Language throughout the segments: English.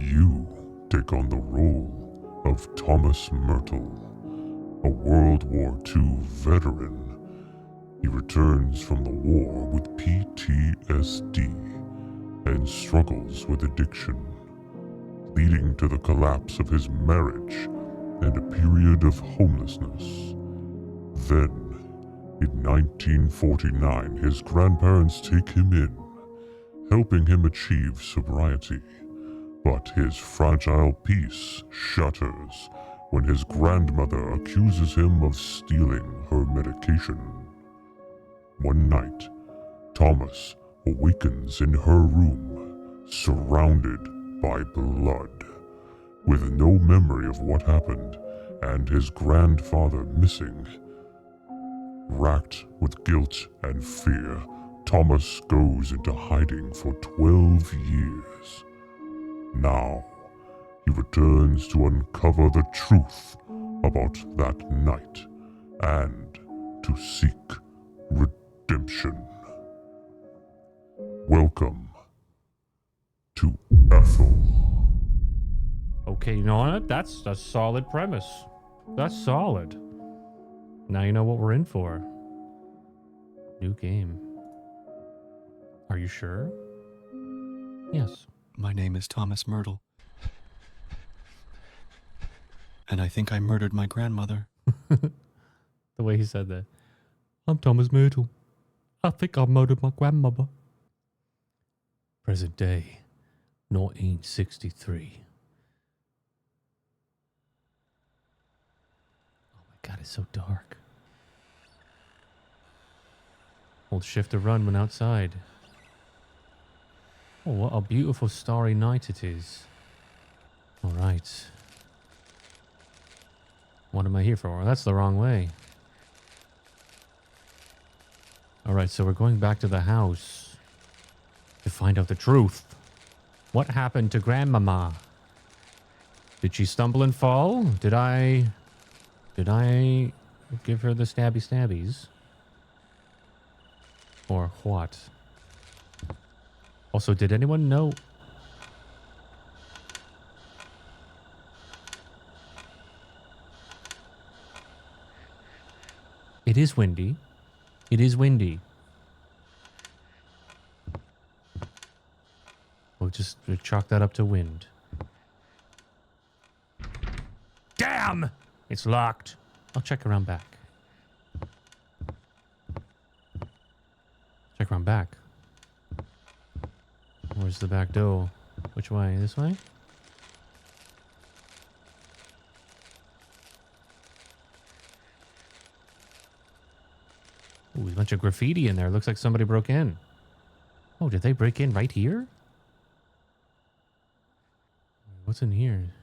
You take on the role of Thomas Myrtle, a World War II veteran. He returns from the war with PTSD and struggles with addiction, leading to the collapse of his marriage and a period of homelessness. Then, in 1949, his grandparents take him in, helping him achieve sobriety. But his fragile peace shatters when his grandmother accuses him of stealing her medication. One night, Thomas awakens in her room, surrounded by blood, with no memory of what happened and his grandfather missing. Racked with guilt and fear, Thomas goes into hiding for 12 years. Now, he returns to uncover the truth about that night and to seek redemption. Welcome to ETHEL. Okay, you know what? That's a solid premise. That's solid. Now you know what we're in for. New game. Are you sure? Yes. My name is Thomas Myrtle. And I think I murdered my grandmother. The way he said that. I'm Thomas Myrtle. I think I murdered my grandmother. Present day, 1963. Oh my god, it's so dark. Hold shift to run when outside. Oh, what a beautiful starry night it is. Alright. What am I here for? That's the wrong way. Alright, so we're going back to the house to find out the truth. What happened to Grandmama? Did she stumble and fall? Did I give her the stabbies? Or what? Also, did anyone know? It is windy. It is windy. We'll just chalk that up to wind. Damn! It's locked. I'll check around back. Check around back. Where's the back door? Which way? This way? Ooh, there's a bunch of graffiti in there. Looks like somebody broke in. Oh, did they break in right here? What's in here?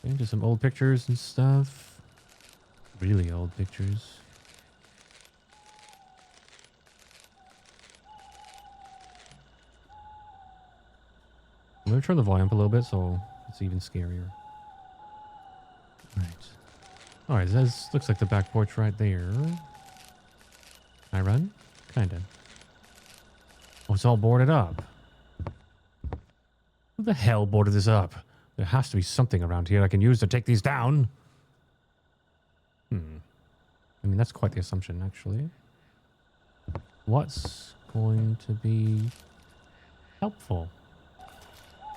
Into some old pictures and stuff. Really old pictures. I'm going to turn the volume up a little bit so it's even scarier. Right. Alright, this looks like the back porch right there. Can I run? Kinda. Oh, it's all boarded up. Who the hell boarded this up? There has to be something around here I can use to take these down. I mean, that's quite the assumption, actually. What's going to be helpful?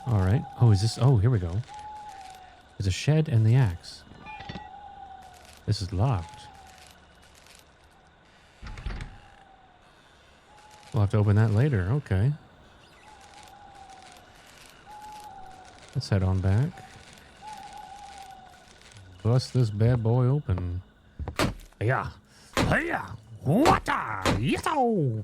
Alright. Oh, is this... Oh, here we go. There's a shed and the axe. This is locked. We'll have to open that later. Okay. Let's head on back. Bust this bad boy open. Yeah. Yeah. What? Yo!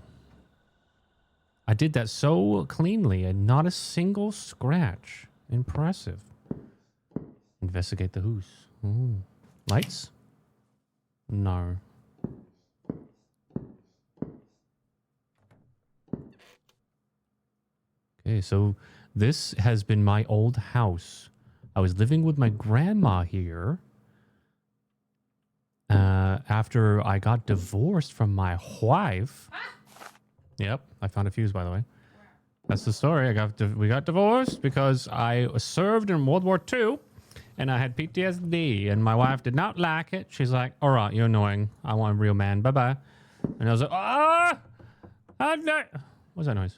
I did that so cleanly and not a single scratch. Impressive. Investigate the house. Ooh. Lights? No. Okay, so this has been my old house. I was living with my grandma here. After I got divorced from my wife. Yep, I found a fuse, by the way. That's the story. We got divorced because I served in World War II and I had PTSD and my wife did not like it. She's like, all right, you're annoying. I want a real man. Bye-bye. And I was like, no. What's that noise?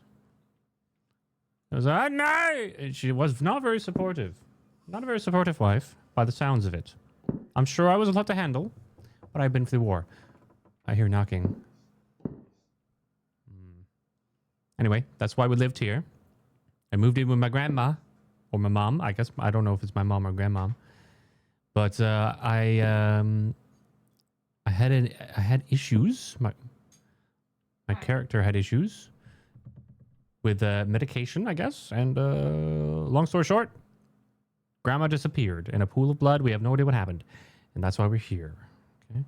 I was like, no. And she was not very supportive. Not a very supportive wife by the sounds of it. I'm sure I was a lot to handle, but I've been through war. I hear knocking. Anyway, that's why we lived here. I moved in with my grandma, or my mom. I guess I don't know if it's my mom or grandmom. But I had issues. My character had issues with medication, I guess. And long story short, grandma disappeared in a pool of blood. We have no idea what happened, and that's why we're here. Okay.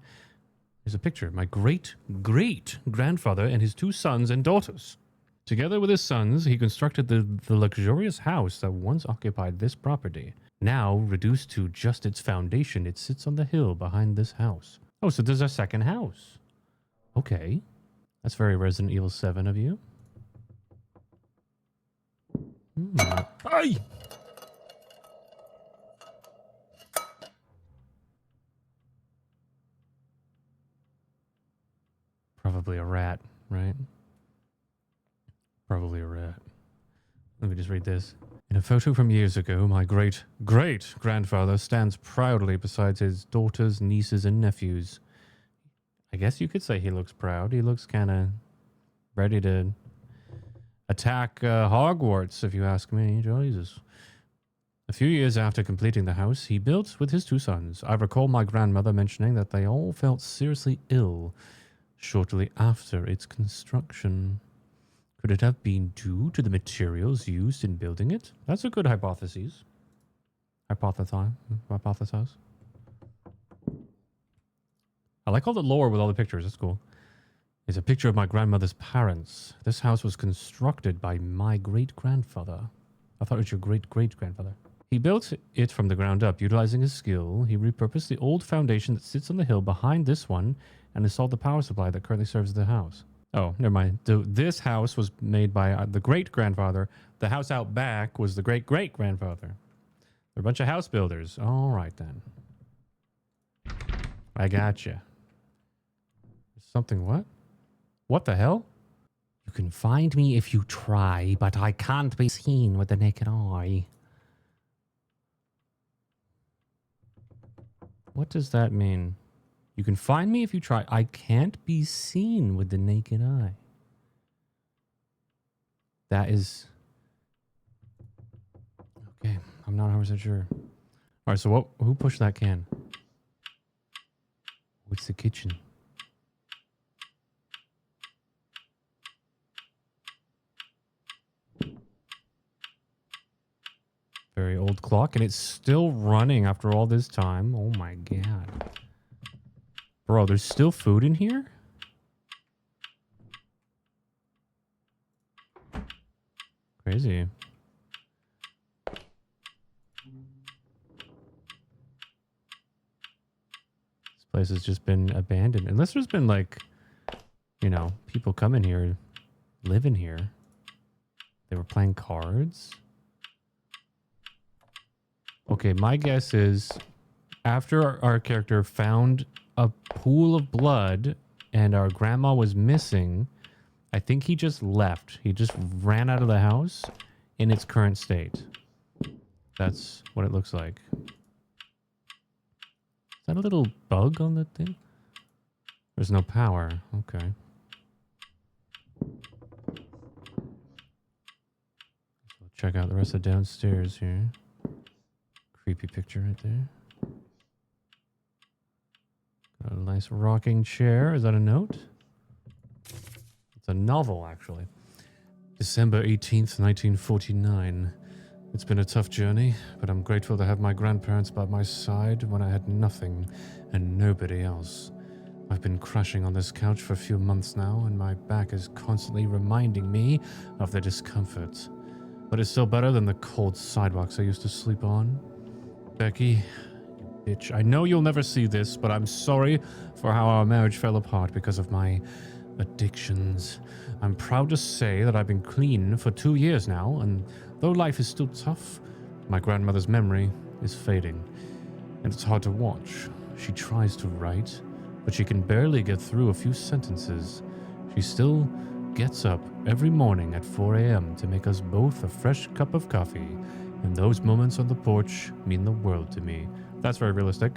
There's a picture of my great-great-grandfather and his 2 sons and daughters. Together with his sons, he constructed the luxurious house that once occupied this property. Now, reduced to just its foundation, it sits on the hill behind this house. Oh, so there's a second house. Okay. That's very Resident Evil 7 of you. Ay! Probably a rat, right? Probably a rat. Let me just read this. In a photo from years ago, my great-great-grandfather stands proudly beside his daughters, nieces, and nephews. I guess you could say he looks proud. He looks kind of ready to attack Hogwarts, if you ask me. Jesus. A few years after completing the house, he built with his 2 sons. I recall my grandmother mentioning that they all felt seriously ill shortly after its construction. Could it have been due to the materials used in building it? That's a good hypothesis. Hypothesize. I like all the lore with all the pictures. That's cool. It's a picture of my grandmother's parents. This house was constructed by my great-grandfather. I thought it was your great-great-grandfather. He built it from the ground up, utilizing his skill. He repurposed the old foundation that sits on the hill behind this one and installed the power supply that currently serves the house. Oh, never mind. This house was made by the great-grandfather. The house out back was the great-great-grandfather. They're a bunch of house builders. All right, then. I gotcha. Something what? What the hell? You can find me if you try, but I can't be seen with the naked eye. What does that mean? You can find me if you try. I can't be seen with the naked eye. That is... Okay, I'm not 100% sure. Alright, so who pushed that can? What's the kitchen? Very old clock, and it's still running after all this time. Oh my god. Bro, there's still food in here? Crazy. This place has just been abandoned. Unless there's been like, you know, people coming here, living here. They were playing cards. Okay, my guess is after our character found a pool of blood and our grandma was missing, I think he just left. He just ran out of the house in its current state. That's what it looks like. Is that a little bug on the thing? There's no power. Okay. So check out the rest of downstairs here. Creepy picture right there. Got a nice rocking chair. Is that a note? It's a novel, actually. December 18th, 1949. It's been a tough journey, but I'm grateful to have my grandparents by my side when I had nothing and nobody else. I've been crashing on this couch for a few months now, and my back is constantly reminding me of the discomfort. But it's still better than the cold sidewalks I used to sleep on. Becky, you bitch. I know you'll never see this, but I'm sorry for how our marriage fell apart because of my Addictions. I'm proud to say that I've been clean for 2 years now, and though life is still tough, my grandmother's memory is fading, and it's hard to watch. She tries to write, but she can barely get through a few sentences. She still gets up every morning at 4 a.m. to make us both a fresh cup of coffee, and those moments on the porch mean the world to me. That's very realistic.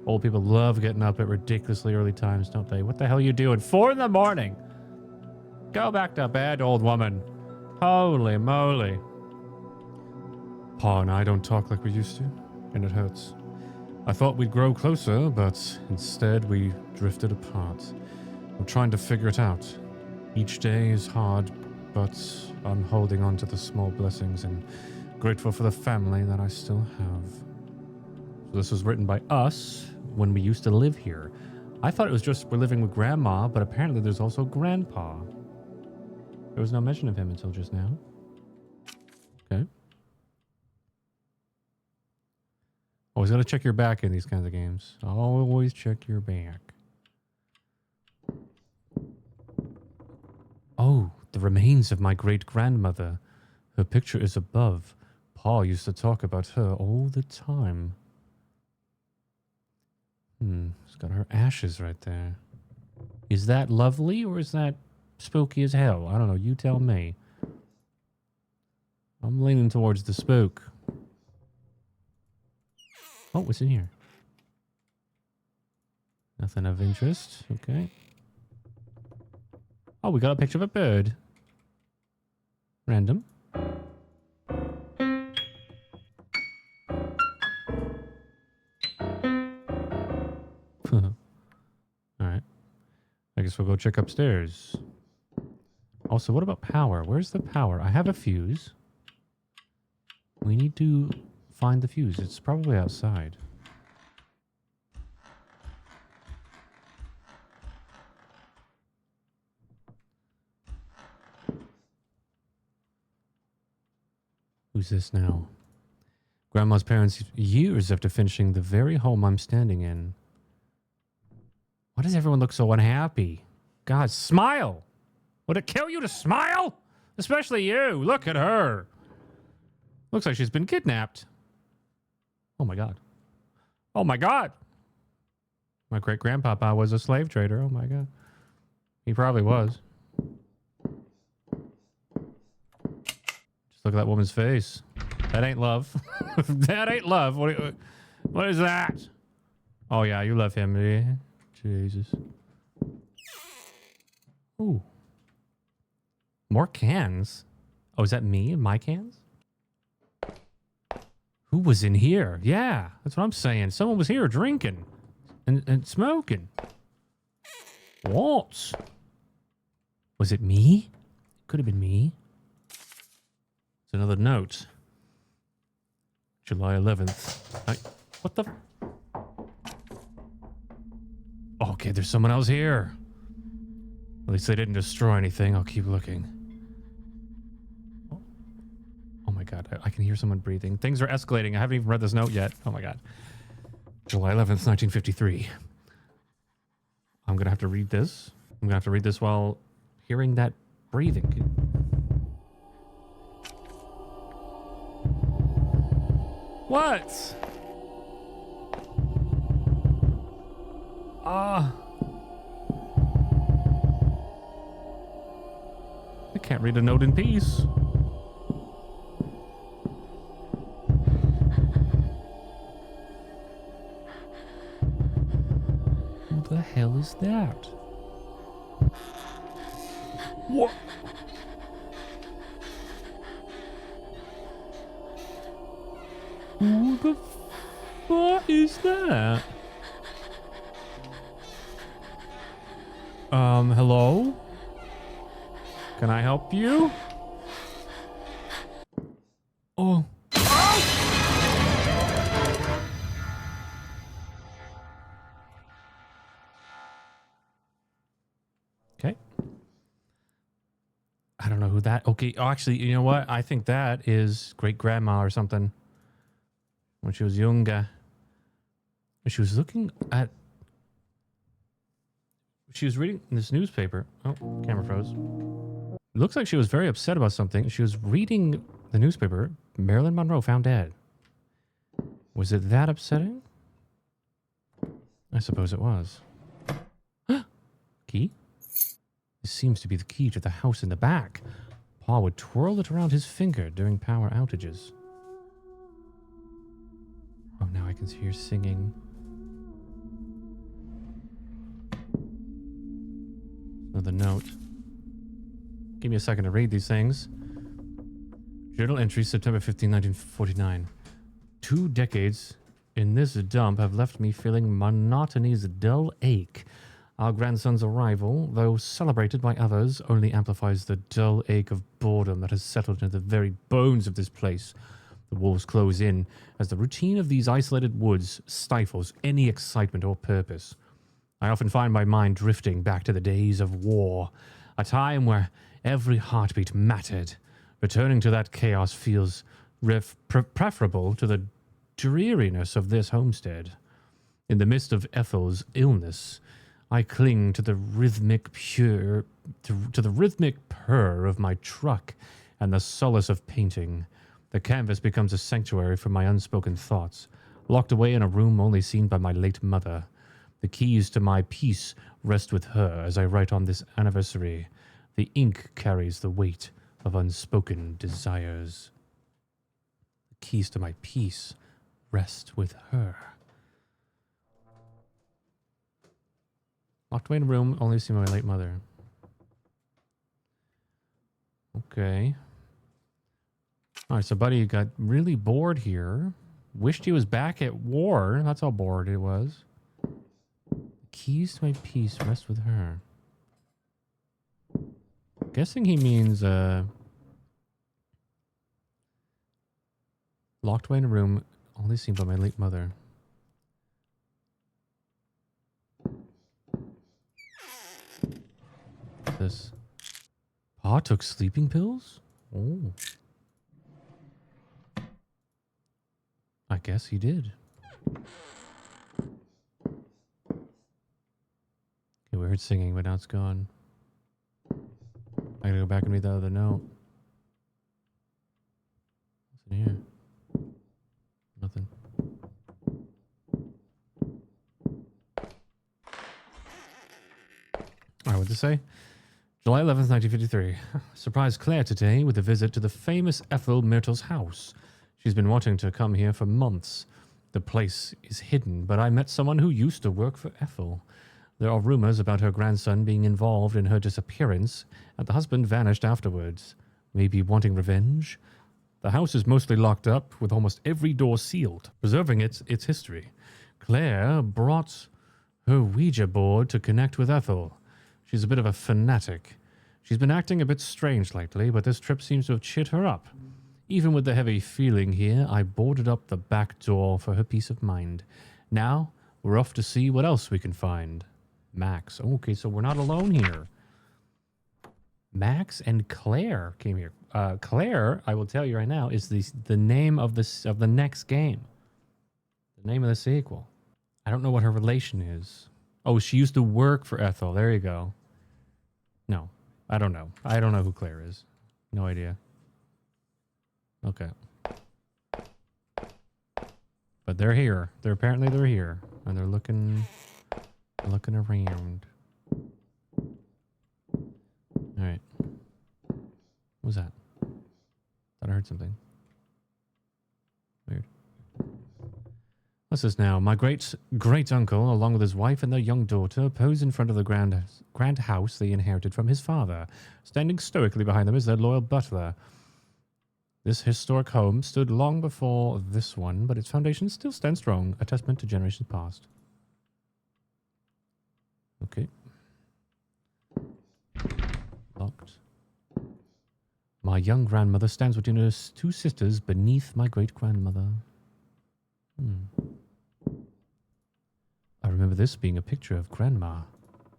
Old people love getting up at ridiculously early times, don't they? What the hell are you doing? 4 in the morning! Go back to bed, old woman. Holy moly. Pa and I don't talk like we used to, and it hurts. I thought we'd grow closer, but instead we drifted apart. I'm trying to figure it out. Each day is hard, but I'm holding on to the small blessings and grateful for the family that I still have. So this was written by us when we used to live here. I thought it was just we're living with Grandma, but apparently there's also Grandpa. There was no mention of him until just now. Okay. Always got to check your back in these kinds of games. Always check your back. Oh, the remains of my great-grandmother. Her picture is above. Pa used to talk about her all the time. It's got her ashes right there. Is that lovely or is that spooky as hell? I don't know. You tell me. I'm leaning towards the spook. Oh, what's in here? Nothing of interest. Okay. Oh, we got a picture of a bird. Random. Alright. I guess we'll go check upstairs. Also, what about power? Where's the power? I have a fuse. We need to find the fuse. It's probably outside. Who's this now? Grandma's parents years after finishing the very home I'm standing in. Why does everyone look so unhappy? God, smile! Would it kill you to smile? Especially you. Look at her. Looks like she's been kidnapped. Oh my God. Oh my God. My great-grandpapa was a slave trader. Oh my God. He probably was. Just look at that woman's face. That ain't love. That ain't love. What is that? Oh yeah, you love him. Yeah. Jesus. Ooh. More cans. Oh, is that me? My cans? Who was in here? Yeah, that's what I'm saying. Someone was here drinking and smoking. What? Was it me? Could have been me. It's another note. July 11th. What the? Okay, there's someone else here. At least they didn't destroy anything. I'll keep looking. Oh my God, I can hear someone breathing. Things are escalating. I haven't even read this note yet. Oh my God. July 11th, 1953. I'm going to have to read this. I'm going to have to read this while hearing that breathing. What? I can't read a note in peace. Who the hell is that? What? Who the fuck is that? Hello? Can I help you? Oh. Okay. I don't know who that... Okay, oh, actually, you know what? I think that is great-grandma or something. When she was younger. She was looking at... She was reading this newspaper. Oh, camera froze. It looks like she was very upset about something. She was reading the newspaper. Marilyn Monroe found dead. Was it that upsetting? I suppose it was. Key? This seems to be the key to the house in the back. Pa would twirl it around his finger during power outages. Oh, now I can hear singing. Another note. Give me a second to read these things. Journal entry, September 15, 1949. 2 decades in this dump have left me feeling monotony's dull ache. Our grandson's arrival, though celebrated by others, only amplifies the dull ache of boredom that has settled into the very bones of this place. The walls close in as the routine of these isolated woods stifles any excitement or purpose. I often find my mind drifting back to the days of war, a time where every heartbeat mattered. Returning to that chaos feels preferable to the dreariness of this homestead. In the midst of Ethel's illness, I cling to the rhythmic purr of my truck and the solace of painting. The canvas becomes a sanctuary for my unspoken thoughts, locked away in a room only seen by my late mother. The keys to my peace rest with her as I write on this anniversary. The ink carries the weight of unspoken desires. The keys to my peace rest with her. Locked away in a room, only seen by my late mother. Okay. Alright, so Buddy got really bored here. Wished he was back at war. That's how bored it was. Keys to my peace rest with her. Guessing he means locked away in a room, only seen by my late mother. This. Pa took sleeping pills? Oh. I guess he did. Okay, we heard singing, but now it's gone. I gotta go back and read the other note. What's in here? Nothing. Alright, what'd it say? July 11th, 1953. Surprised Claire today with a visit to the famous Ethel Myrtle's house. She's been wanting to come here for months. The place is hidden, but I met someone who used to work for Ethel. There are rumors about her grandson being involved in her disappearance, and the husband vanished afterwards. Maybe wanting revenge? The house is mostly locked up, with almost every door sealed, preserving its history. Claire brought her Ouija board to connect with Ethel. She's a bit of a fanatic. She's been acting a bit strange lately, but this trip seems to have cheered her up. Even with the heavy feeling here, I boarded up the back door for her peace of mind. Now, we're off to see what else we can find. Max. Okay, so we're not alone here. Max and Claire came here. Claire, I will tell you right now, is the name of the next game. The name of the sequel. I don't know what her relation is. Oh, she used to work for Ethel. There you go. No, I don't know. I don't know who Claire is. No idea. Okay. But they're here. Apparently they're here. And they're looking around. Alright. What was that? Thought I heard something. Weird. What's this now? My great-uncle, along with his wife and their young daughter, pose in front of the grand house they inherited from his father. Standing stoically behind them is their loyal butler. This historic home stood long before this one, but its foundations still stand strong, a testament to generations past. Okay. Locked. My young grandmother stands between her 2 sisters beneath my great-grandmother. I remember this being a picture of Grandma.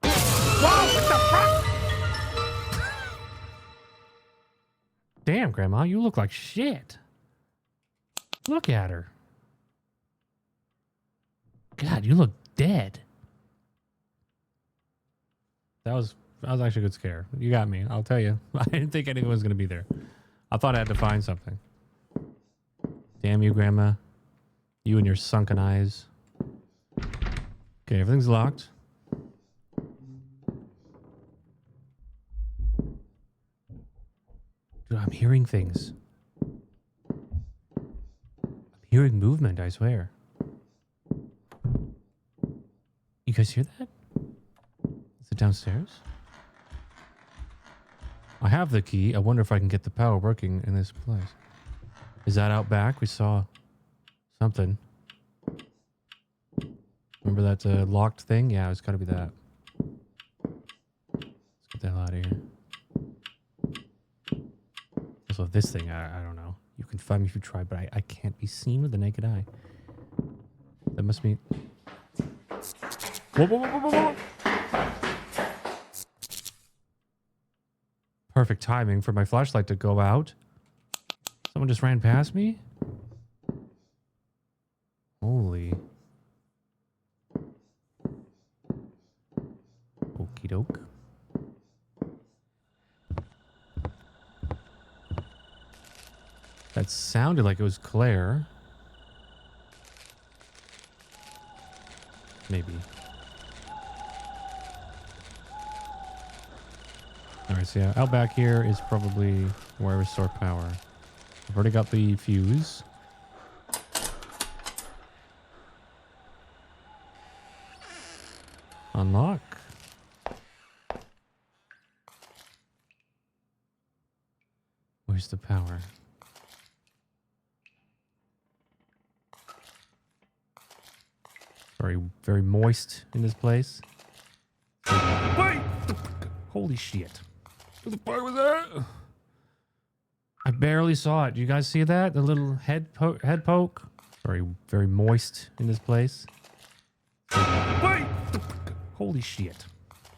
Whoa, what the fuck? Damn, Grandma, you look like shit. Look at her. God, you look dead. That was actually a good scare. You got me. I'll tell you. I didn't think anyone was gonna be there. I thought I had to find something. Damn you, Grandma. You and your sunken eyes. Okay, everything's locked. Dude, I'm hearing things. I'm hearing movement, I swear. You guys hear that? Is it downstairs? I have the key. I wonder if I can get the power working in this place. Is that out back? We saw something. Remember that locked thing? Yeah, it's got to be that. Let's get the hell out of here. Also, this thing, I don't know. You can find me if you try, but I can't be seen with the naked eye. That must be... Whoa, whoa, whoa, whoa, whoa. Perfect timing for my flashlight to go out. Someone just ran past me? Holy. Okie doke. That sounded like it was Claire. Maybe. Alright, so yeah, out back here is probably where I restore power. I've already got the fuse. Unlock. Where's the power? Very moist in this place. Wait! Holy shit. What the fuck was that? I barely saw it. You guys see that? The little head poke? Very moist in this place. Wait! Holy shit.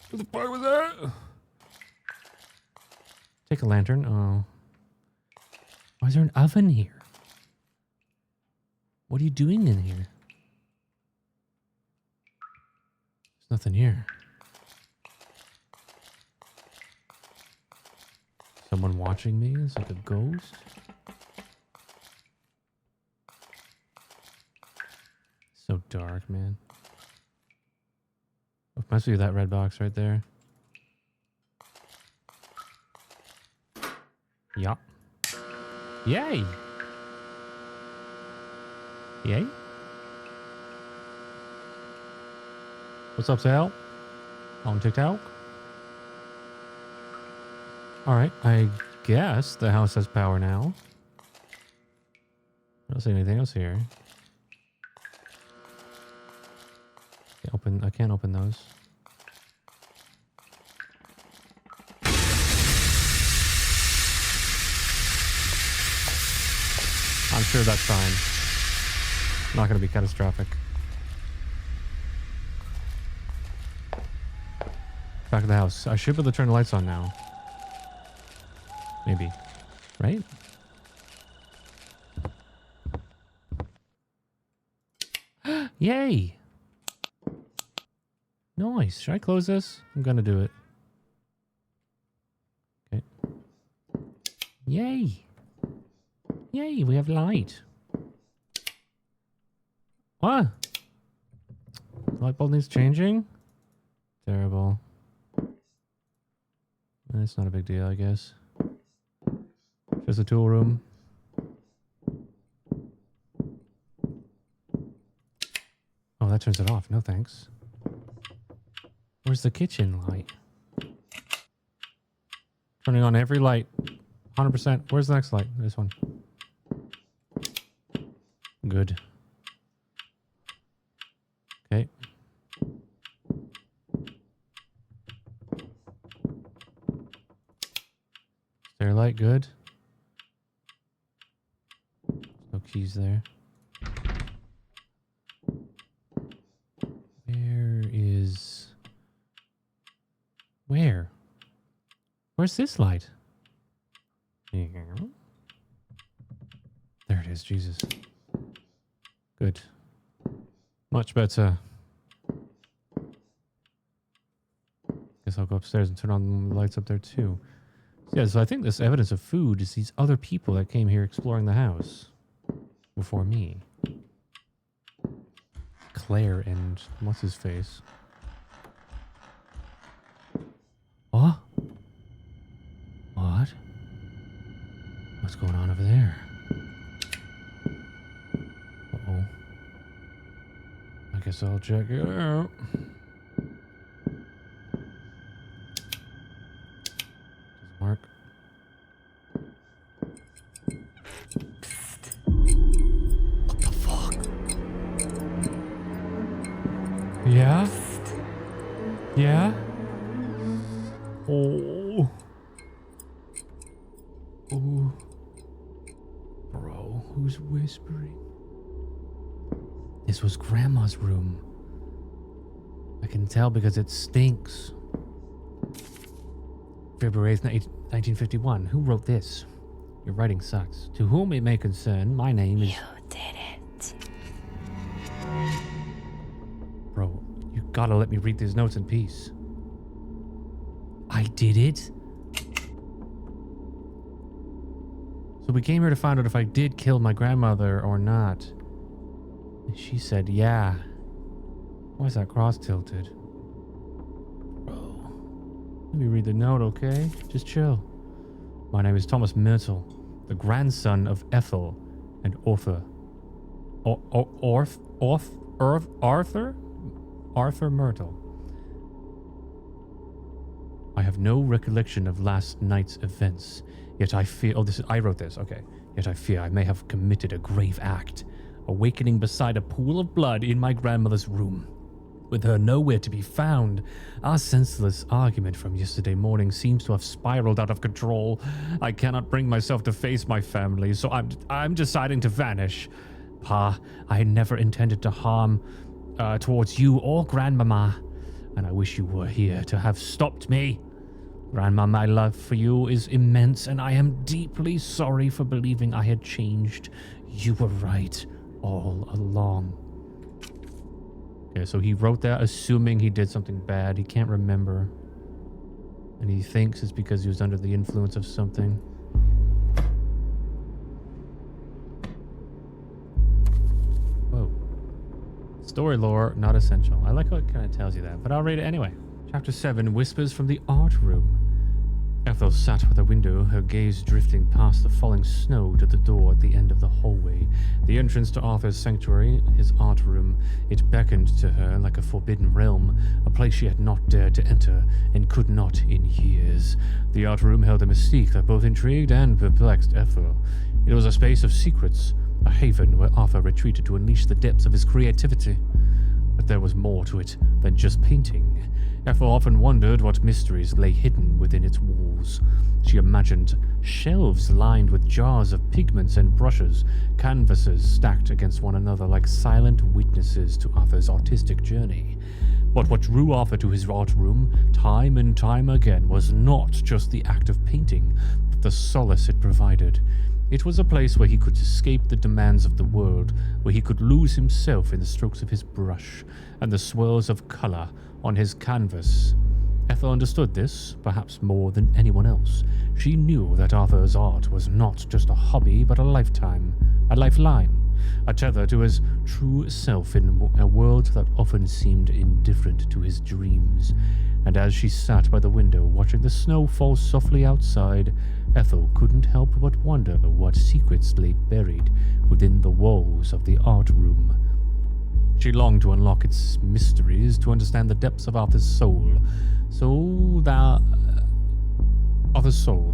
What the fuck was that? Take a lantern. Oh. Why is there an oven here? What are you doing in here? There's nothing here. Someone watching me? It's like a ghost? So dark, man. It must be that red box right there. Yup. Yay! Yay? What's up, Sal? On TikTok? Alright, I guess the house has power now. I don't see anything else here. I can't open those. I'm sure that's fine. Not going to be catastrophic. Back of the house. I should be able to turn the lights on now. Maybe. Right? Yay! Nice. Should I close this? I'm gonna do it. Okay. Yay! Yay, we have light. What? Light bulb needs changing? Terrible. It's not a big deal, I guess. Just a tool room. Oh, that turns it off. No thanks. Where's the kitchen light? Turning on every light. 100%. Where's the next light? This one. Good. Okay. Stair light, good. No keys there. Where? Where's this light? There it is, Jesus. Good. Much better. Guess I'll go upstairs and turn on the lights up there too. Yeah, so I think this evidence of food is these other people that came here exploring the house before me. Claire and what's his face? What? What? What's going on over there? Uh-oh. I guess I'll check it out. Doesn't work. What the fuck? Yeah? Yeah? Oh. Oh. Bro, who's whispering? This was Grandma's room. I can tell because it stinks. February 8th, 1951. Who wrote this? Your writing sucks. To whom it may concern, my name is... You did it. Bro, you gotta let me read these notes in peace. I did it? So we came here to find out if I did kill my grandmother or not. And she said, yeah. Why is that cross tilted? Bro. Let me read the note, okay? Just chill. My name is Thomas Myrtle, the grandson of Ethel and Arthur. Arthur Myrtle. I have no recollection of last night's events, yet I fear... Oh, I wrote this, okay. Yet I fear I may have committed a grave act, awakening beside a pool of blood in my grandmother's room. With her nowhere to be found, our senseless argument from yesterday morning seems to have spiraled out of control. I cannot bring myself to face my family, so I'm deciding to vanish. Pa, I never intended to harm towards you or Grandmama, and I wish you were here to have stopped me. Grandma, my love for you is immense, and I am deeply sorry for believing I had changed. You were right all along. Okay, so he wrote that assuming he did something bad. He can't remember. And he thinks it's because he was under the influence of something. Whoa. Story lore, not essential. I like how it kind of tells you that, but I'll read it anyway. Chapter 7, Whispers from the Art Room. Ethel sat by the window, her gaze drifting past the falling snow to the door at the end of the hallway. The entrance to Arthur's sanctuary, his art room, it beckoned to her like a forbidden realm, a place she had not dared to enter and could not in years. The art room held a mystique that both intrigued and perplexed Ethel. It was a space of secrets, a haven where Arthur retreated to unleash the depths of his creativity. But there was more to it than just painting. Ethel often wondered what mysteries lay hidden within its walls. She imagined shelves lined with jars of pigments and brushes, canvases stacked against one another like silent witnesses to Arthur's artistic journey. But what drew Arthur to his art room time and time again was not just the act of painting, but the solace it provided. It was a place where he could escape the demands of the world, where he could lose himself in the strokes of his brush and the swirls of color on his canvas. Ethel understood this, perhaps more than anyone else. She knew that Arthur's art was not just a hobby, but a lifeline, a tether to his true self in a world that often seemed indifferent to his dreams. And as she sat by the window watching the snow fall softly outside, Ethel couldn't help but wonder what secrets lay buried within the walls of the art room. She longed to unlock its mysteries, to understand the depths of Arthur's soul,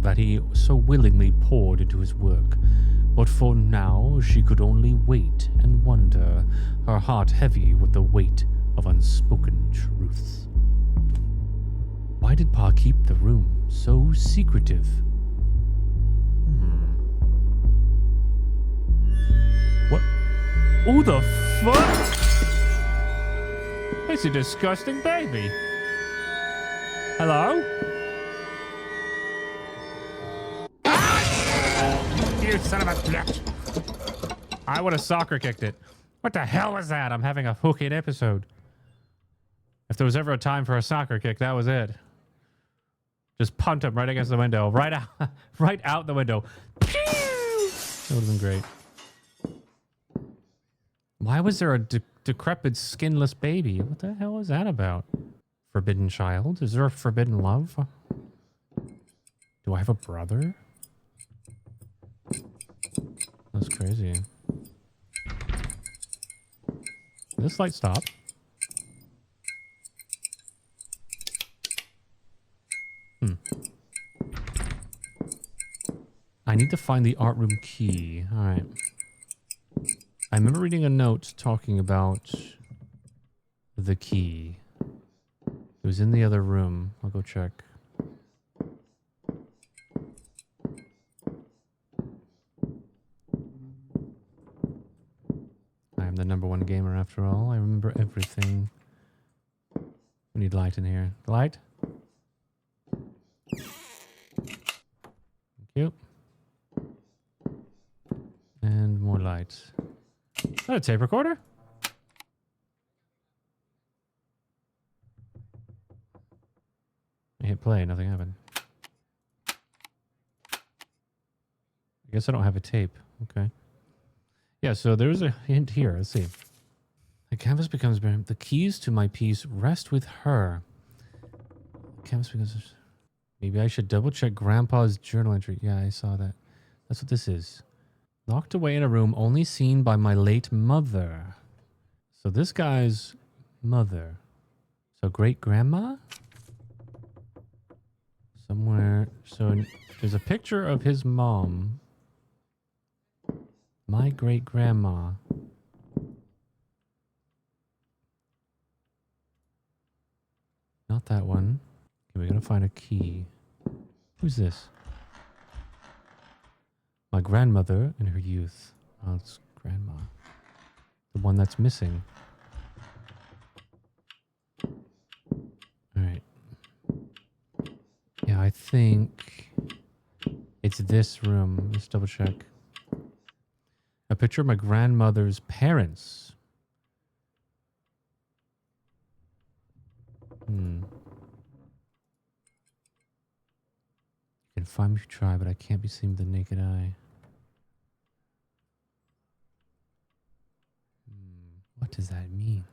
that he so willingly poured into his work. But for now, she could only wait and wonder, her heart heavy with the weight of unspoken truths. Why did Pa keep the room so secretive? What? Who the fuck? It's a disgusting baby. Hello? You son of a bitch. I would have soccer kicked it. What the hell was that? I'm having a hooking episode. If there was ever a time for a soccer kick, that was it. Just punt him right against the window. Right out, right out the window. That would have been great. Why was there a decrepit, skinless baby? What the hell is that about? Forbidden child? Is there a forbidden love? Do I have a brother? That's crazy. Did this light stop? I need to find the art room key. Alright. I remember reading a note talking about the key. It was in the other room. I'll go check. I am the #1 gamer after all. I remember everything. We need light in here. Light? Thank you. And more light. Is that a tape recorder? I hit play, nothing happened. I guess I don't have a tape. Okay. Yeah, so there's a hint here. Let's see. The canvas becomes bare. The keys to my piece rest with her. The canvas becomes... Maybe I should double check Grandpa's journal entry. Yeah, I saw that. That's what this is. Locked away in a room only seen by my late mother. So this guy's mother. So great-grandma? Somewhere. So there's a picture of his mom. My great-grandma. Not that one. Okay, we gotta find a key. Who's this? My grandmother in her youth. Oh, it's grandma. The one that's missing. Alright. Yeah, I think it's this room. Let's double check. A picture of my grandmother's parents. You can find me if you try, but I can't be seen with the naked eye. What does that mean?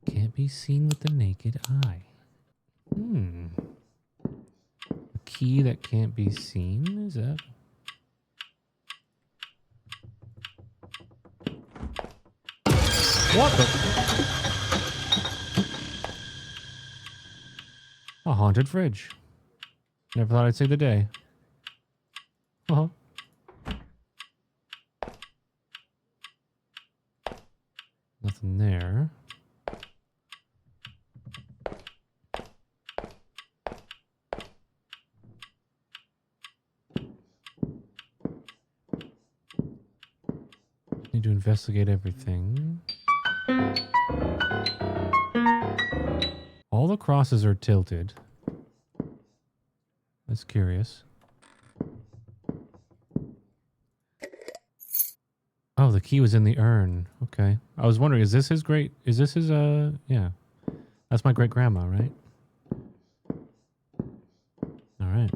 Can't be seen with the naked eye. A key that can't be seen? Is that... What the... A haunted fridge. Never thought I'd see the day. Uh-huh. Nothing there. Need to investigate everything. All the crosses are tilted. That's curious. Oh, the key was in the urn. Okay. I was wondering, is this his yeah. That's my great grandma, right? All right.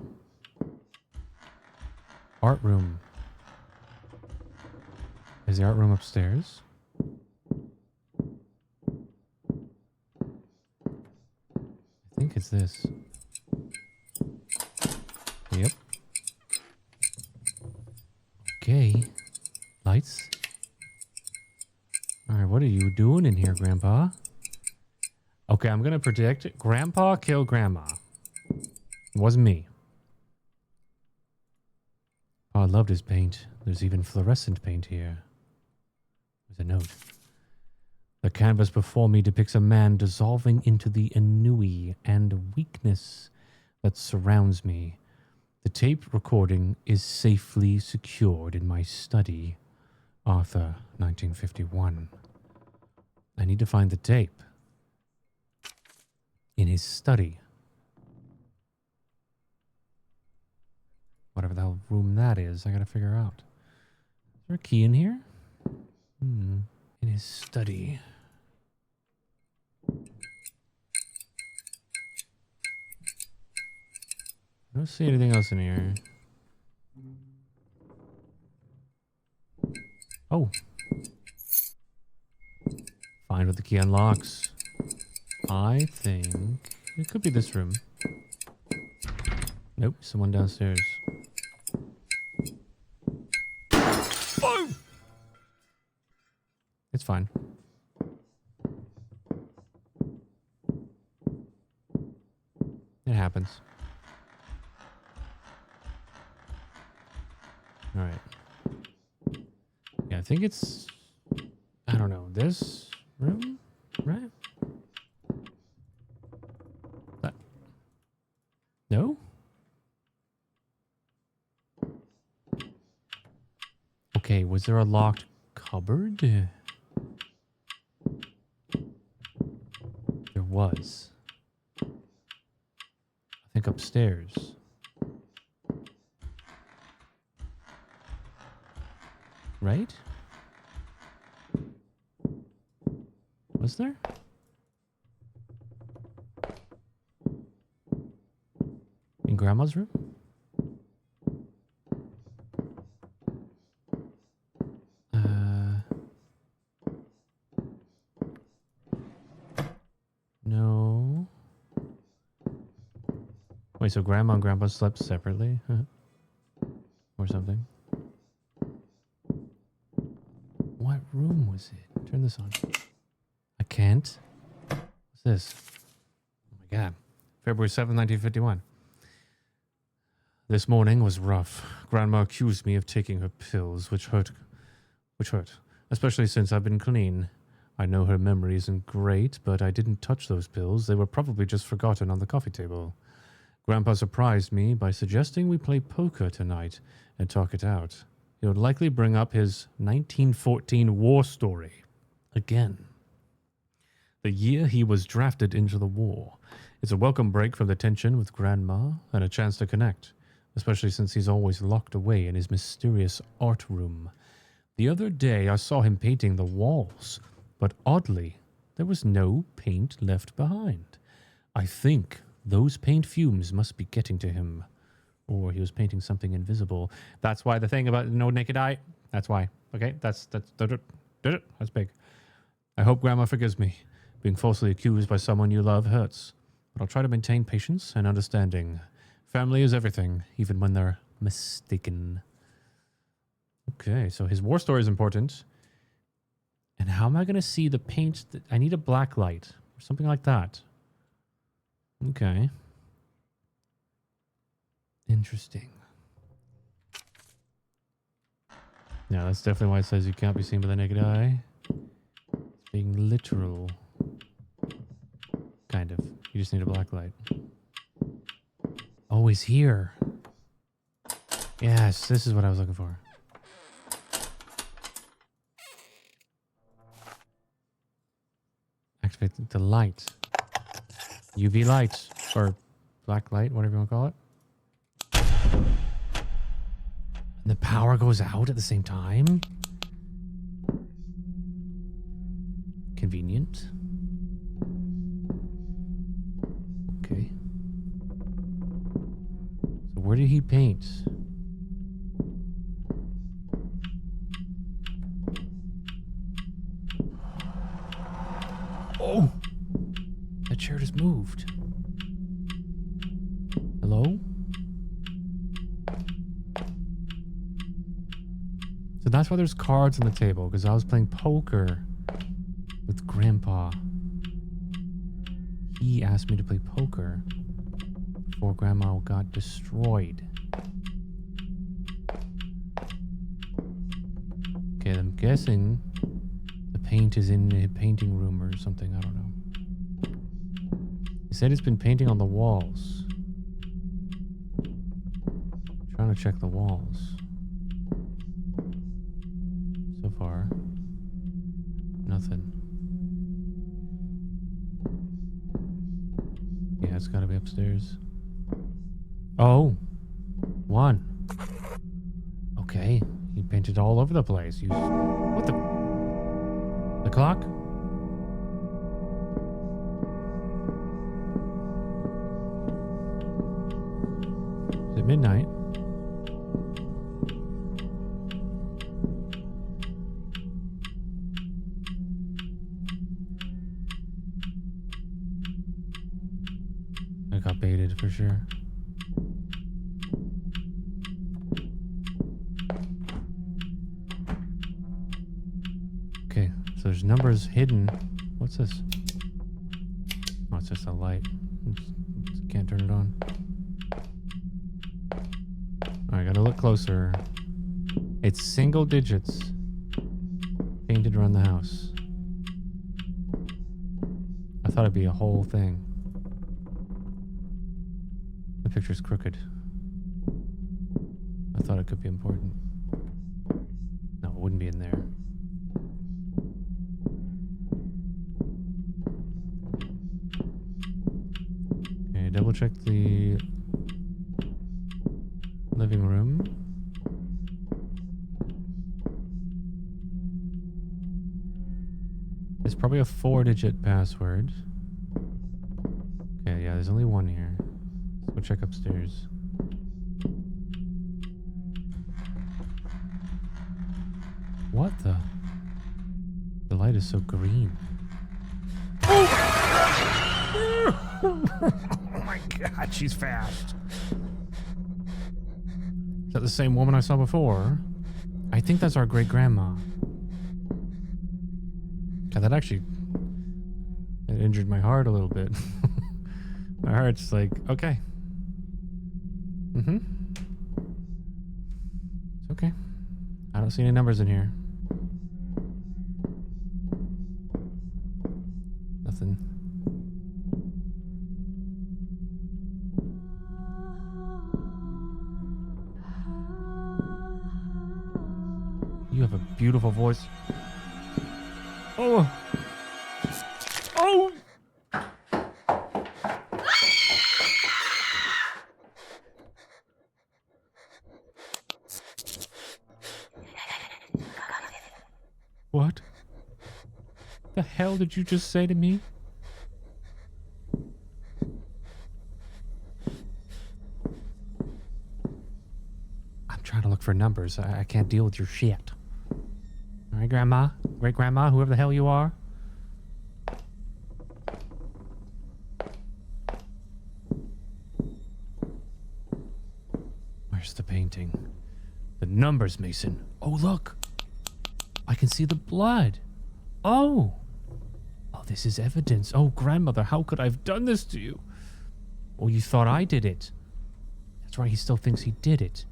Art room. Is the art room upstairs? I think it's this. Yep. Okay. Lights. Alright, what are you doing in here, Grandpa? Okay, I'm gonna predict Grandpa killed Grandma. It wasn't me. Oh, I loved his paint. There's even fluorescent paint here. There's a note. The canvas before me depicts a man dissolving into the ennui and weakness that surrounds me. The tape recording is safely secured in my study. Arthur, 1951. I need to find the tape. In his study. Whatever the hell room that is, I gotta figure out. Is there a key in here? In his study. I don't see anything else in here. Oh. Find what the key unlocks. I think it could be this room. Nope, someone downstairs. Oh! It's fine. It happens. Alright. Yeah, I think it's... I don't know. This room? Right? That... No? Okay, was there a locked cupboard? There was. I think upstairs. Right? Was there? In Grandma's room? No. Wait, so Grandma and Grandpa slept separately? Or something? What room was it? Turn this on. I can't. What's this? Oh my god. February 7th, 1951. This morning was rough. Grandma accused me of taking her pills, which hurt. Especially since I've been clean. I know her memory isn't great, but I didn't touch those pills. They were probably just forgotten on the coffee table. Grandpa surprised me by suggesting we play poker tonight and talk it out. He would likely bring up his 1914 war story again. The year he was drafted into the war. It's a welcome break from the tension with Grandma and a chance to connect, especially since he's always locked away in his mysterious art room. The other day I saw him painting the walls, but oddly, there was no paint left behind. I think those paint fumes must be getting to him. Or he was painting something invisible. That's why the thing about no naked eye. That's why. Okay, that's big. I hope Grandma forgives me. Being falsely accused by someone you love hurts. But I'll try to maintain patience and understanding. Family is everything, even when they're mistaken. Okay, so his war story is important. And how am I going to see the paint? I need a black light or something like that. Okay. Interesting. Yeah, that's definitely why it says you can't be seen by the naked eye. It's being literal. Kind of. You just need a black light. Oh, he's here. Yes, this is what I was looking for. Activate the light. UV light. Or black light, whatever you want to call it. And the power goes out at the same time. Convenient. Okay. So where did he paint? Oh! That chair just moved. Hello? So that's why there's cards on the table, because I was playing poker with Grandpa. He asked me to play poker before Grandma got destroyed. Okay, I'm guessing the paint is in the painting room or something, I don't know. He said he's been painting on the walls. I'm trying to check the walls. So far, nothing. Yeah, it's gotta be upstairs. Oh, one. Okay, he painted all over the place. What the clock? at midnight. I got baited for sure. Okay, so there's numbers hidden. What's this? Oh, it's just a light. Oops, can't turn it on. Alright, gotta look closer. It's single digits painted around the house. I thought it'd be a whole thing. The picture's crooked. I thought it could be important. No, it wouldn't be in there. Okay, double check the living room. It's probably a 4-digit password. Okay, yeah, there's only one here. Let's go check upstairs. What the? The light is so green. Oh my god, she's fast. Is that the same woman I saw before? I think that's our great-grandma. God, that actually... it injured my heart a little bit. My heart's like, okay. Mm-hmm. It's okay. I don't see any numbers in here. Nothing. You have a beautiful voice. Oh! Oh! What? The hell did you just say to me? I'm trying to look for numbers. I can't deal with your shit. All right, Grandma? Great-grandma? Whoever the hell you are? Where's the painting? The numbers, Mason. Oh, look. I can see the blood. Oh. Oh, this is evidence. Oh, grandmother, how could I have done this to you? Oh, you thought I did it. That's right, he still thinks he did it.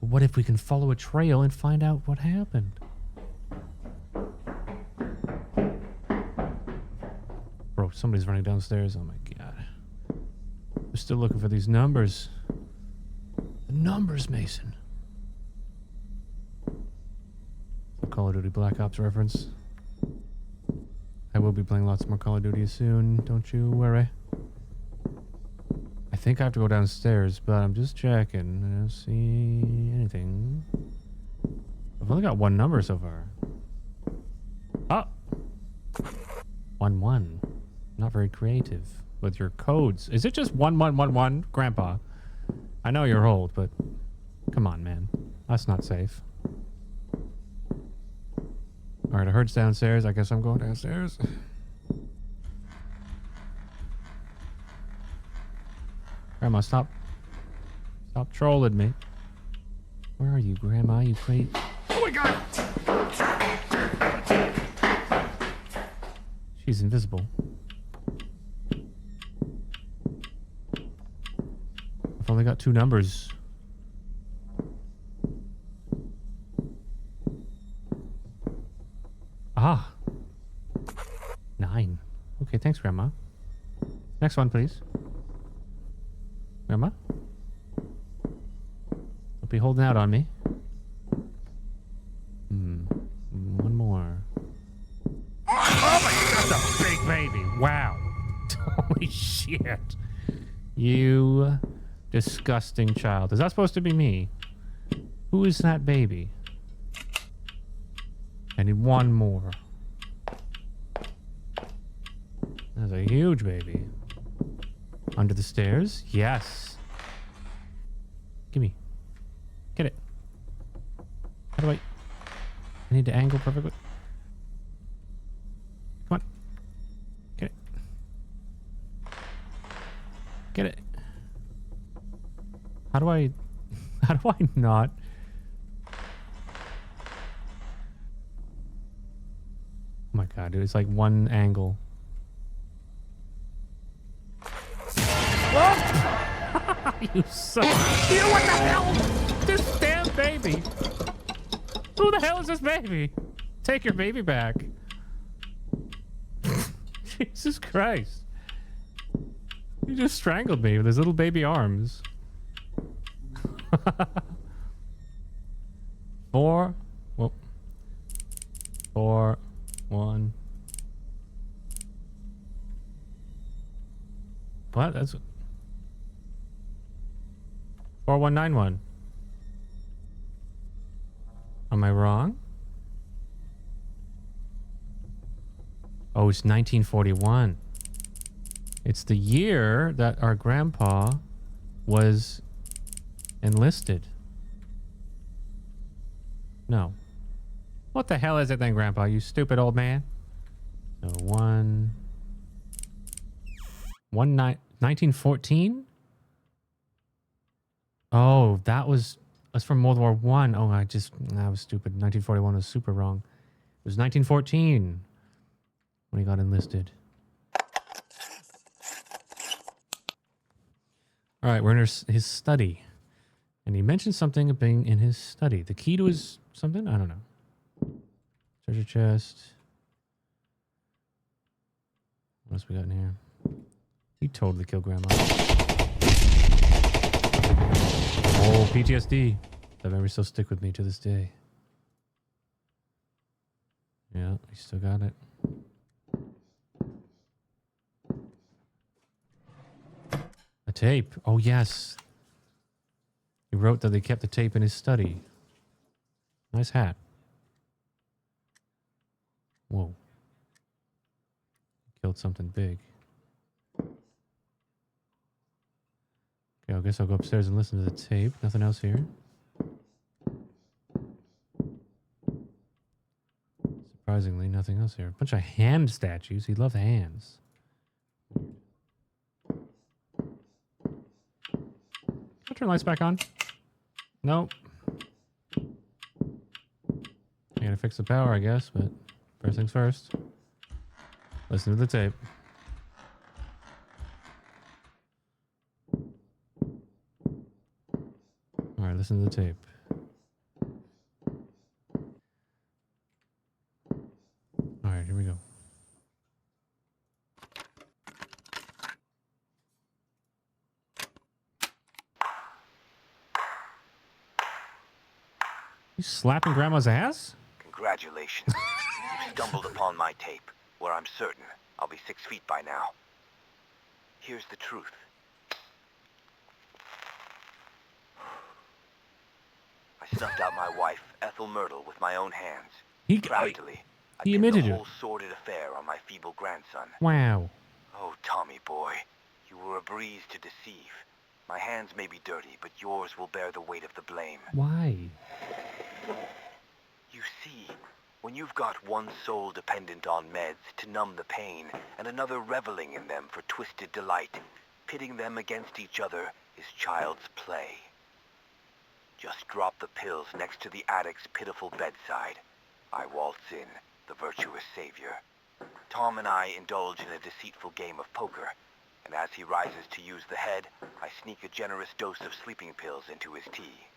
But what if we can follow a trail and find out what happened? Bro, somebody's running downstairs. Oh my god. We're still looking for these numbers. The numbers, Mason. Call of Duty Black Ops reference. I will be playing lots more Call of Duty soon, don't you worry. I think I have to go downstairs, but I'm just checking. I don't see anything. I've only got one number so far. Oh! 1-1. Not very creative with your codes. Is it just 1111, Grandpa? I know you're old, but come on, man. That's not safe. Alright, I heard it's downstairs. I guess I'm going downstairs. Grandma, stop. Stop trolling me. Where are you, Grandma? You crazy? Oh my god! She's invisible. I've only got 2 numbers. Ah. 9. Okay, thanks, Grandma. Next one, please. Grandma? Don't be holding out on me. One more. Oh my god, that's a big baby. Wow. Holy shit. You disgusting child. Is that supposed to be me? Who is that baby? I need one more. That's a huge baby. Under the stairs? Yes. Gimme. Get it. How do I need to angle perfectly. Come on. Get it. Get it. How do I not? Oh my god, dude, it's like one angle. You suck. You know what the hell? This damn baby. Who the hell is this baby? Take your baby back. Jesus Christ. You just strangled me with his little baby arms. 4, well, 4, 1. What? That's 4191. Am I wrong? Oh, it's 1941. It's the year that our grandpa was enlisted. No. What the hell is it then, Grandpa? You stupid old man. So 1914? Oh, that's from World War One. Oh, I was stupid. 1941 was super wrong. It was 1914 when he got enlisted. All right, we're in his study. And he mentioned something of being in his study. The key to his something? I don't know. Treasure chest. What else we got in here? He totally killed Grandma. Oh, PTSD. That memory still stick with me to this day. Yeah, he still got it. A tape. Oh, yes. He wrote that they kept the tape in his study. Nice hat. Whoa. Killed something big. Okay, I guess I'll go upstairs and listen to the tape. Nothing else here. Surprisingly, nothing else here. A bunch of hand statues. He loved hands. Can I turn lights back on? Nope. I gotta fix the power, I guess, but first things first. Listen to the tape. Alright, listen to the tape. Alright, here we go. You slapping Grandma's ass? Congratulations. You stumbled upon my tape, where I'm certain I'll be 6 feet by now. Here's the truth. I snuffed out my wife, Ethel Myrtle, with my own hands. Craftily, I pinned admitted the it. whole sordid affair on my feeble grandson. Wow. Oh, Tommy boy, you were a breeze to deceive. My hands may be dirty, but yours will bear the weight of the blame. Why? You see, when you've got one soul dependent on meds to numb the pain, and another reveling in them for twisted delight, pitting them against each other is child's play. Just drop the pills next to the addict's pitiful bedside. I waltz in, the virtuous savior. Tom and I indulge in a deceitful game of poker, and as he rises to use the head, I sneak a generous dose of sleeping pills into his tea.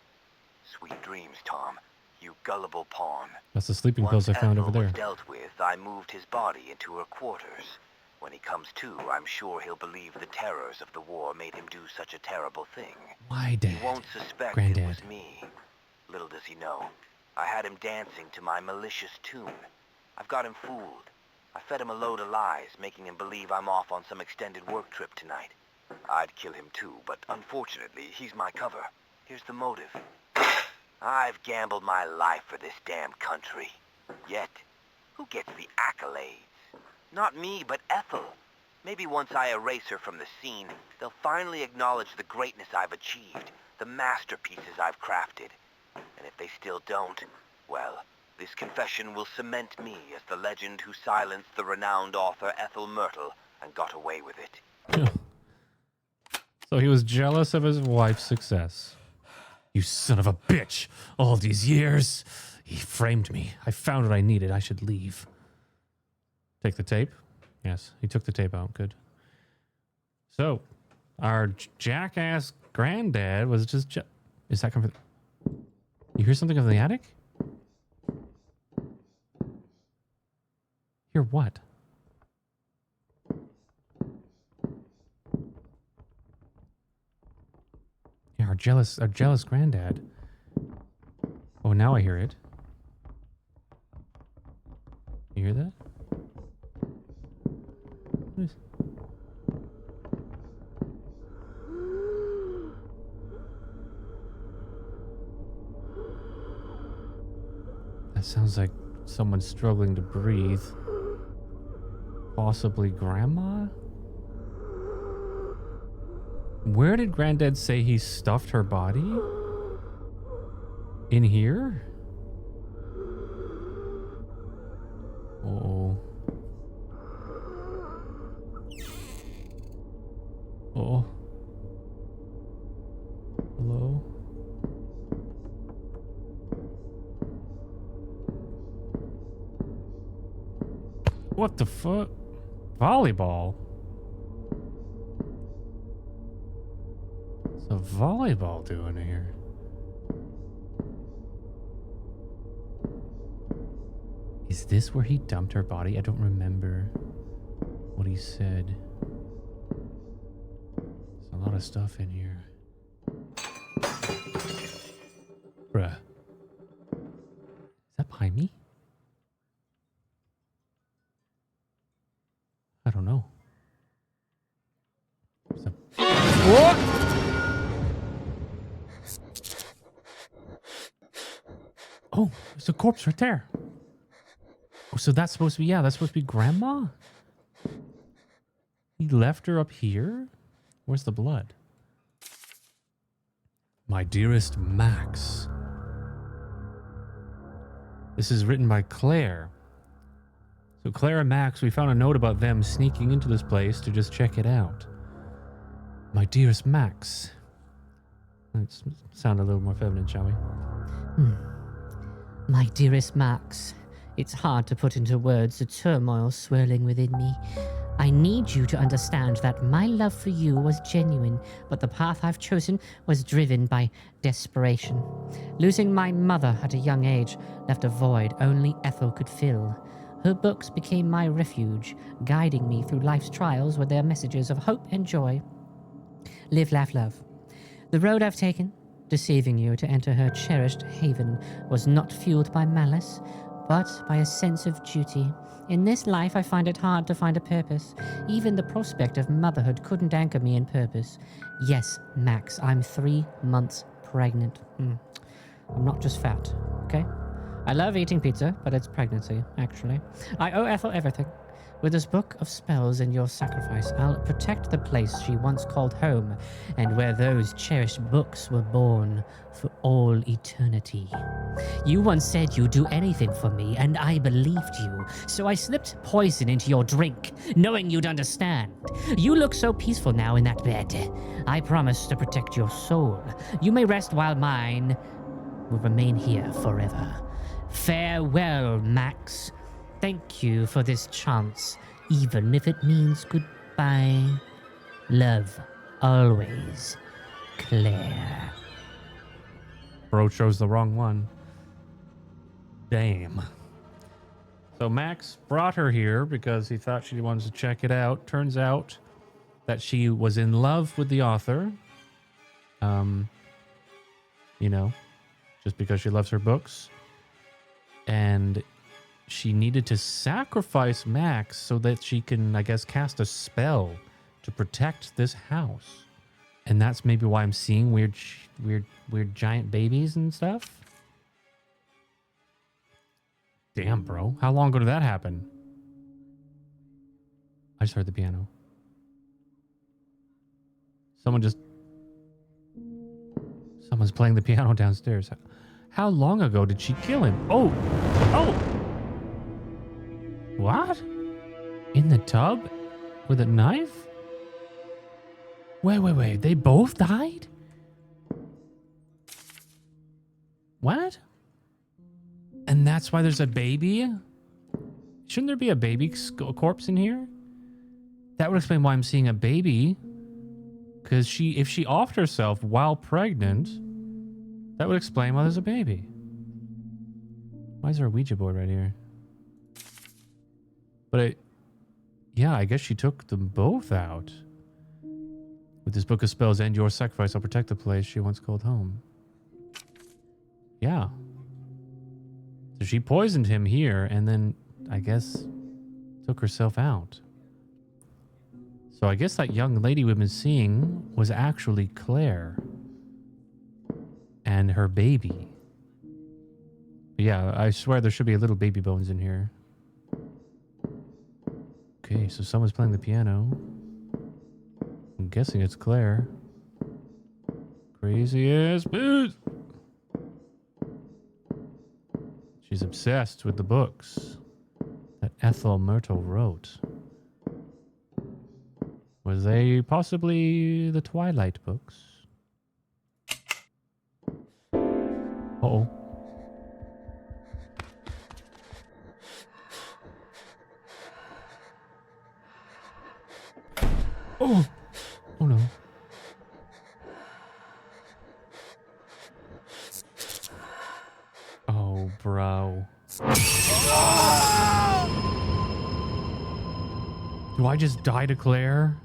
Sweet dreams, Tom. You gullible pawn. That's the sleeping pills I found over Ethel there. was dealt with, I moved his body into her quarters. When he comes to, I'm sure he'll believe the terrors of the war made him do such a terrible thing. Why, Dad? He won't suspect Granddad. it was me. Little does he know. I had him dancing to my malicious tune. I've got him fooled. I fed him a load of lies, making him believe I'm off on some extended work trip tonight. I'd kill him too, but unfortunately, he's my cover. Here's the motive. I've gambled my life for this damn country. Yet, who gets the accolades? Not me, but Ethel. Maybe once I erase her from the scene, they'll finally acknowledge the greatness I've achieved, the masterpieces I've crafted. And if they still don't, well, this confession will cement me as the legend who silenced the renowned author Ethel Myrtle and got away with it. So he was jealous of his wife's success. You son of a bitch! All these years, he framed me. I found what I needed. I should leave. Take the tape? Yes, he took the tape out. Good. So, our jackass granddad was just... Is that coming from... You hear something from the attic? Hear what? Yeah, our jealous granddad. Oh, now I hear it. You hear that? What is... That sounds like someone struggling to breathe. Possibly Grandma? Where did Granddad say he stuffed her body? In here? Uh-oh. Uh-oh. Hello? What the fuck? Volleyball? What's a volleyball doing here? Is this where he dumped her body? I don't remember what he said. There's a lot of stuff in here. Bruh. Is that behind me? I don't know. What? Oh, there's a corpse right there. Oh, so that's supposed to be, yeah, that's supposed to be Grandma? He left her up here? Where's the blood? My dearest Max. This is written by Claire. So Claire and Max, we found a note about them sneaking into this place to just check it out. My dearest Max. Let's sound a little more feminine, shall we? My dearest Max, it's hard to put into words the turmoil swirling within me. I need you to understand that my love for you was genuine, but the path I've chosen was driven by desperation. Losing my mother at a young age left a void only Ethel could fill. Her books became my refuge, guiding me through life's trials with their messages of hope and joy. Live, laugh, love. The road I've taken, deceiving you to enter her cherished haven, was not fueled by malice, but by a sense of duty. In this life, I find it hard to find a purpose. Even the prospect of motherhood couldn't anchor me in purpose. Yes, Max, I'm 3 months pregnant. I'm not just fat, okay? I love eating pizza, but it's pregnancy, actually. I owe Ethel everything. With this book of spells and your sacrifice, I'll protect the place she once called home, and where those cherished books were born for all eternity. You once said you'd do anything for me, and I believed you, so I slipped poison into your drink, knowing you'd understand. You look so peaceful now in that bed. I promise to protect your soul. You may rest while mine will remain here forever. Farewell, Max. Thank you for this chance, even if it means goodbye. Love, always, Claire. Bro chose the wrong one. Damn. So Max brought her here because he thought she wanted to check it out. Turns out that she was in love with the author. You know, just because she loves her books. And she needed to sacrifice Max so that she can, I guess, cast a spell to protect this house. And that's maybe why I'm seeing weird giant babies and stuff. Damn, bro. How long ago did that happen? I just heard the piano. Someone's playing the piano downstairs. How long ago did she kill him? Oh! Oh! What? In the tub? With a knife? Wait. They both died? What? And that's why there's a baby? Shouldn't there be a baby corpse in here? That would explain why I'm seeing a baby. Because if she offed herself while pregnant, that would explain why there's a baby. Why is there a Ouija board right here? But yeah, I guess she took them both out. With this book of spells and your sacrifice, I'll protect the place she once called home. Yeah. So she poisoned him here and then, I guess, took herself out. So I guess that young lady we've been seeing was actually Claire. And her baby. But yeah, I swear there should be little baby bones in here. Okay, so someone's playing the piano. I'm guessing it's Claire. Crazy ass bitch. She's obsessed with the books that ETHEL Myrtle wrote. Were they possibly the Twilight books? Uh-oh. Oh! Oh no. Oh, bro. Do I just die to Claire?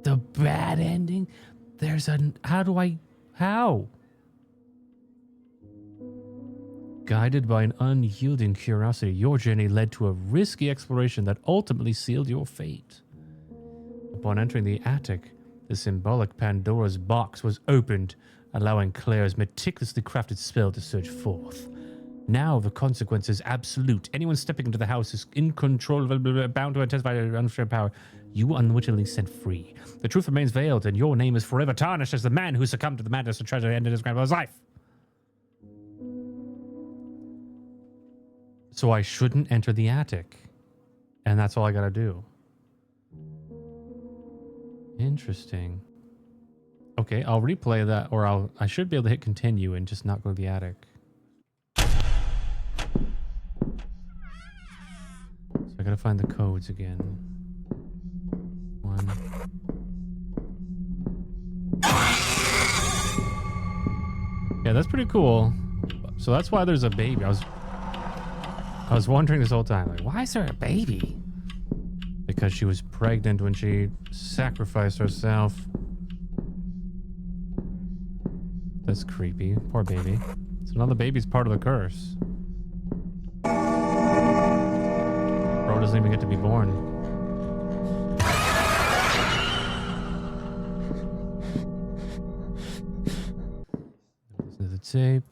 The bad ending? There's a... How? Guided by an unyielding curiosity, your journey led to a risky exploration that ultimately sealed your fate. Upon entering the attic, the symbolic Pandora's box was opened, allowing Claire's meticulously crafted spell to surge forth. Now the consequence is absolute. Anyone stepping into the house is incontrollable, bound to intensify their unshared power. You were unwittingly set free. The truth remains veiled, and your name is forever tarnished as the man who succumbed to the madness and tragedy ended his grandmother's life. So I shouldn't enter the attic. And that's all I gotta do. Interesting. Okay, I'll replay that, or I should be able to hit continue and just not go to the attic. So I gotta find the codes again. 1. Yeah, that's pretty cool. So that's why there's a baby. I was wondering this whole time, like, why is there a baby? Because she was pregnant when she sacrificed herself. That's creepy. Poor baby. So now the baby's part of the curse. Bro doesn't even get to be born. Listen to the tape.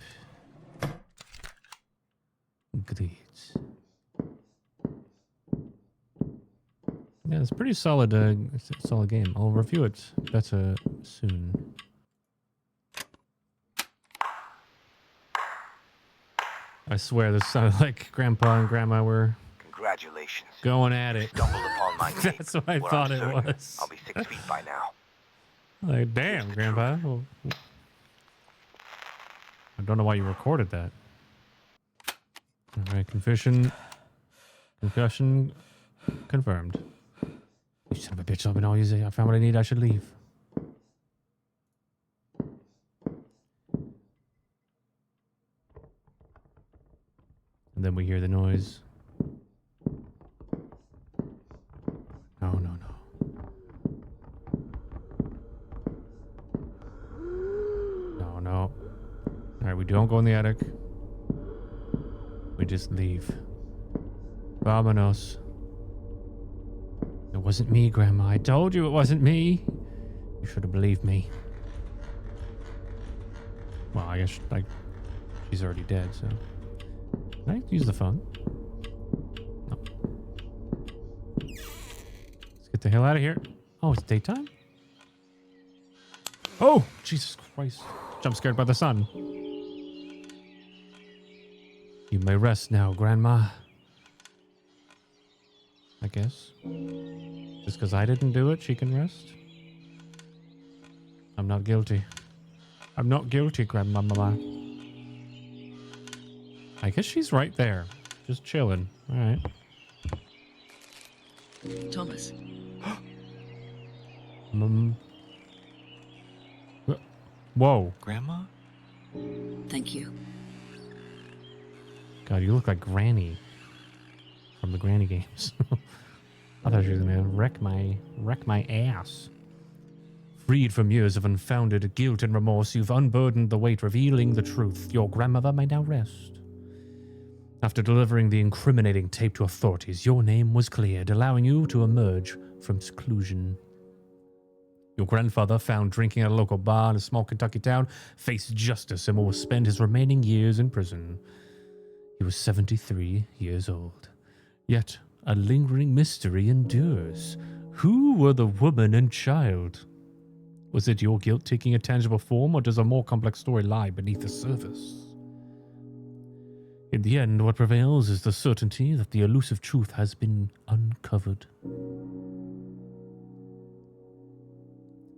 Great. Yeah, it's a pretty solid, solid game. I'll review it better soon. I swear this sounded like Grandpa and Grandma were Congratulations. going at it. Stumbled upon my tape. That's what I Well, thought I'm it certain was. I'll be 6 feet by now. Like, damn, Grandpa. Well, I don't know why you recorded that. All right, confession confirmed. You son of a bitch, I've been all using. I found what I need. I should leave. And then we hear the noise. No. No. All right, we don't go in the attic. We just leave. Vamonos. It wasn't me, Grandma. I told you it wasn't me. You should have believed me. Well, I guess she's already dead, so... Can I use the phone? No. Let's get the hell out of here. Oh, it's daytime? Oh, Jesus Christ. Jump scared by the sun. You may rest now, Grandma. I guess. Just because I didn't do it, she can rest? I'm not guilty. I'm not guilty, Grandmama. I guess she's right there. Just chilling. All right. Thomas, Whoa. Grandma? thank you. God, you look like Granny from the Granny games. I thought she was gonna wreck my ass. Freed from years of unfounded guilt and remorse, you've unburdened the weight, revealing the truth. Your grandmother may now rest. After delivering the incriminating tape to authorities, your name was cleared, allowing you to emerge from seclusion. Your grandfather, found drinking at a local bar in a small Kentucky town, faced justice and will spend his remaining years in prison. He was 73 years old. Yet, a lingering mystery endures. Who were the woman and child? Was it your guilt taking a tangible form, or does a more complex story lie beneath the surface? In the end, what prevails is the certainty that the elusive truth has been uncovered.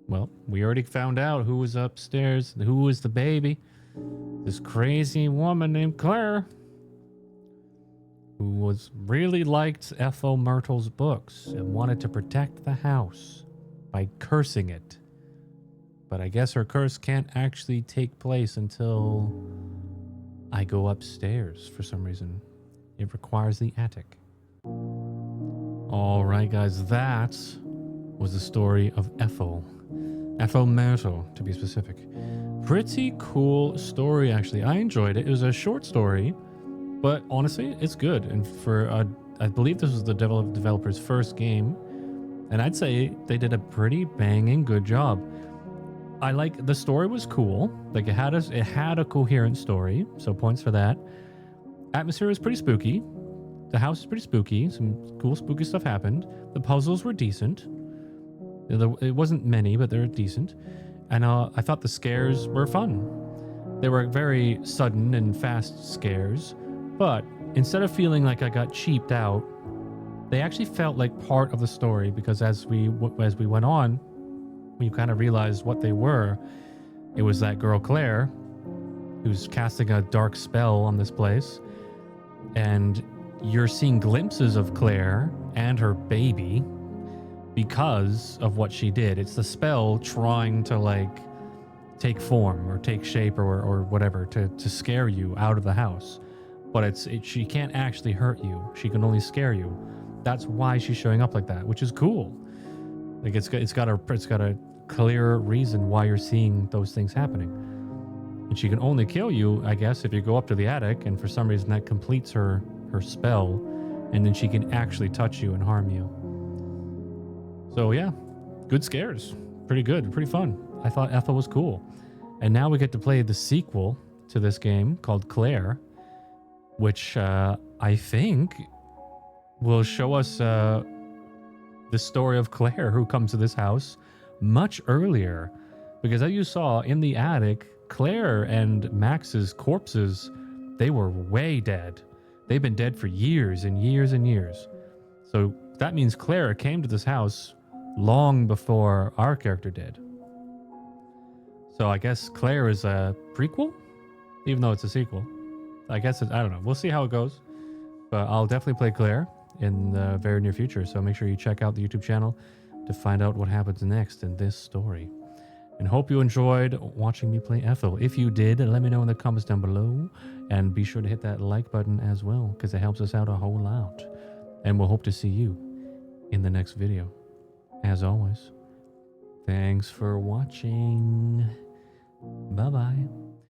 Well, we already found out who was upstairs, who was the baby. This crazy woman named Claire, who really liked Ethel Myrtle's books and wanted to protect the house by cursing it. But I guess her curse can't actually take place until I go upstairs for some reason. It requires the attic. All right, guys, that was the story of Ethel. Ethel Myrtle, to be specific. Pretty cool story, actually. I enjoyed it. It was a short story, but honestly, it's good. And for, I believe this was the developer's first game, and I'd say they did a pretty banging good job. I like, the story was cool. Like it had a coherent story, so points for that. Atmosphere was pretty spooky. The house is pretty spooky. Some cool spooky stuff happened. The puzzles were decent. It wasn't many, but they were decent. And I thought the scares were fun. They were very sudden and fast scares, but instead of feeling like I got cheaped out, they actually felt like part of the story, because as we went on, you kind of realized what they were. It was that girl Claire, who's casting a dark spell on this place, and you're seeing glimpses of Claire and her baby because of what she did. It's the spell trying to like take form or take shape or whatever to scare you out of the house. But she can't actually hurt you. She can only scare you. That's why she's showing up like that, which is cool. Like it's got a clear reason why you're seeing those things happening. And she can only kill you, I guess, if you go up to the attic, and for some reason that completes her spell, and then she can actually touch you and harm you. So yeah, good scares. Pretty good, pretty fun. I thought Ethel was cool. And now we get to play the sequel to this game called Claire, which I think will show us the story of Claire, who comes to this house much earlier. Because as you saw in the attic, Claire and Max's corpses, they were way dead. They've been dead for years and years and years. So that means Claire came to this house long before our character did. So I guess Claire is a prequel, even though it's a sequel. I guess I don't know. We'll see how it goes. But I'll definitely play Claire in the very near future. So make sure you check out the YouTube channel to find out what happens next in this story. And hope you enjoyed watching me play Ethel. If you did, let me know in the comments down below. And be sure to hit that like button as well, because it helps us out a whole lot. And we'll hope to see you in the next video. As always, thanks for watching. Bye-bye.